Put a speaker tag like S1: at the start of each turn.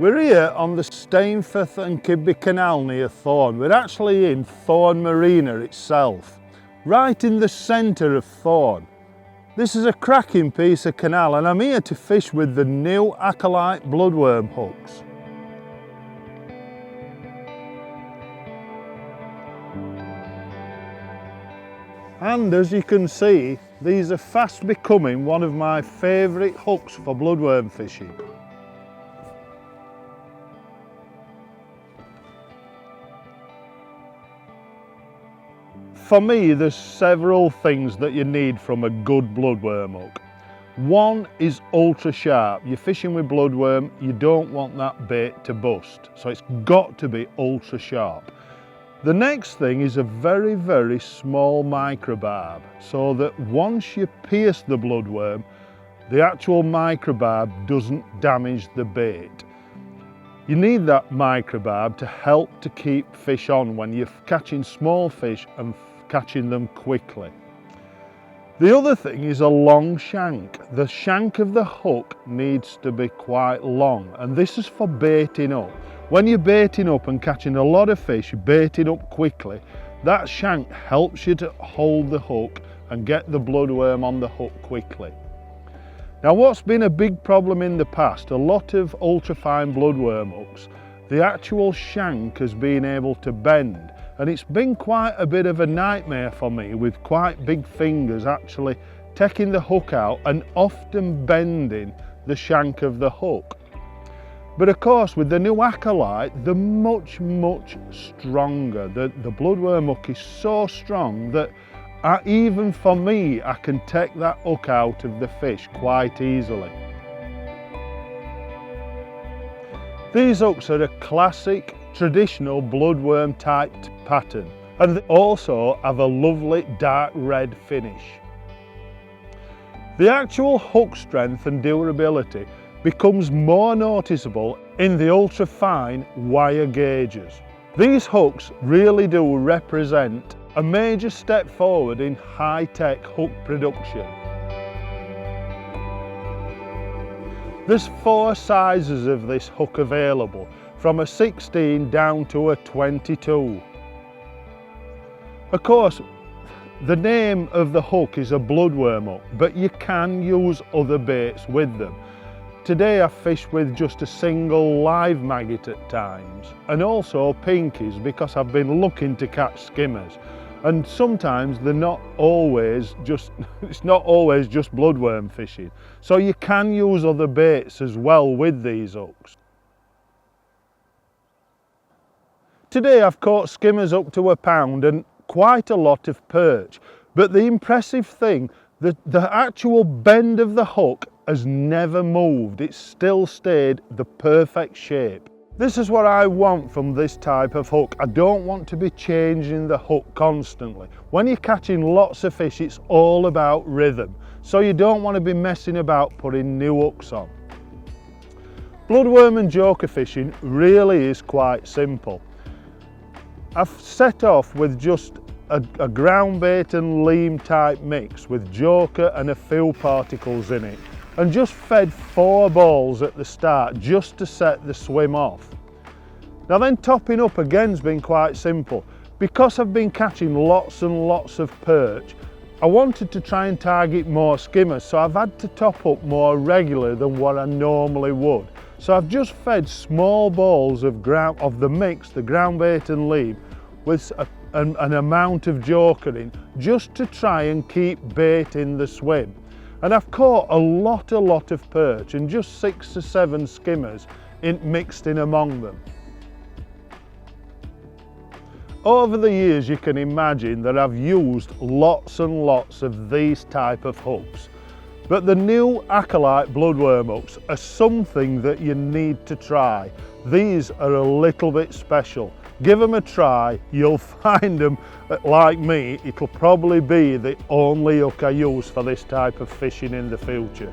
S1: We're here on the Stainforth and Kidby Canal near Thorne. We're actually in Thorne Marina itself, right in the centre of Thorne. This is a cracking piece of canal and I'm here to fish with the new Acolyte Bloodworm hooks. And as you can see, these are fast becoming one of my favourite hooks for bloodworm fishing. For me, there's several things that you need from a good bloodworm hook. One is ultra sharp. You're fishing with bloodworm, you don't want that bait to bust, so it's got to be ultra sharp. The next thing is a very, very small microbarb, so that once you pierce the bloodworm, the actual microbarb doesn't damage the bait. You need that microbarb to help to keep fish on when you're catching small fish and catching them quickly. The other thing is a long shank. The shank of the hook needs to be quite long, and this is for baiting up. When you're baiting up and catching a lot of fish, baiting up quickly, that shank helps you to hold the hook and get the bloodworm on the hook quickly. Now, what's been a big problem in the past, a lot of ultrafine bloodworm hooks, the actual shank has been able to bend, and it's been quite a bit of a nightmare for me with quite big fingers actually taking the hook out and often bending the shank of the hook. But of course, with the new Acolyte, they're much, much stronger. The bloodworm hook is so strong that even for me, I can take that hook out of the fish quite easily. These hooks are a classic, traditional bloodworm type pattern, and they also have a lovely dark red finish. The actual hook strength and durability becomes more noticeable in the ultra fine wire gauges. These hooks really do represent a major step forward in high-tech hook production. There's 4 sizes of this hook available, from a 16 down to a 22. Of course, the name of the hook is a bloodworm hook, but you can use other baits with them. Today I fish with just a single live maggot at times, and also pinkies because I've been looking to catch skimmers. And sometimes they're not always just, it's not always just bloodworm fishing. So you can use other baits as well with these hooks. Today I've caught skimmers up to £1 and quite a lot of perch. But the impressive thing, the actual bend of the hook has never moved. It's still stayed the perfect shape. This is what I want from this type of hook. I don't want to be changing the hook constantly. When you're catching lots of fish, it's all about rhythm. So you don't want to be messing about putting new hooks on. Bloodworm and joker fishing really is quite simple. I've set off with just a groundbait and leam type mix with joker and a few particles in it, and just fed 4 balls at the start just to set the swim off. Now then, topping up again's been quite simple. Because I've been catching lots and lots of perch, I wanted to try and target more skimmers, so I've had to top up more regularly than what I normally would. So I've just fed small balls of the mix, the groundbait and leam, with an amount of joker in, just to try and keep bait in the swim. And I've caught a lot of perch and just 6 to 7 skimmers mixed in among them. Over the years, you can imagine that I've used lots and lots of these type of hooks. But the new Acolyte bloodworm hooks are something that you need to try. These are a little bit special. Give them a try, you'll find them, like me, it'll probably be the only hook I use for this type of fishing in the future.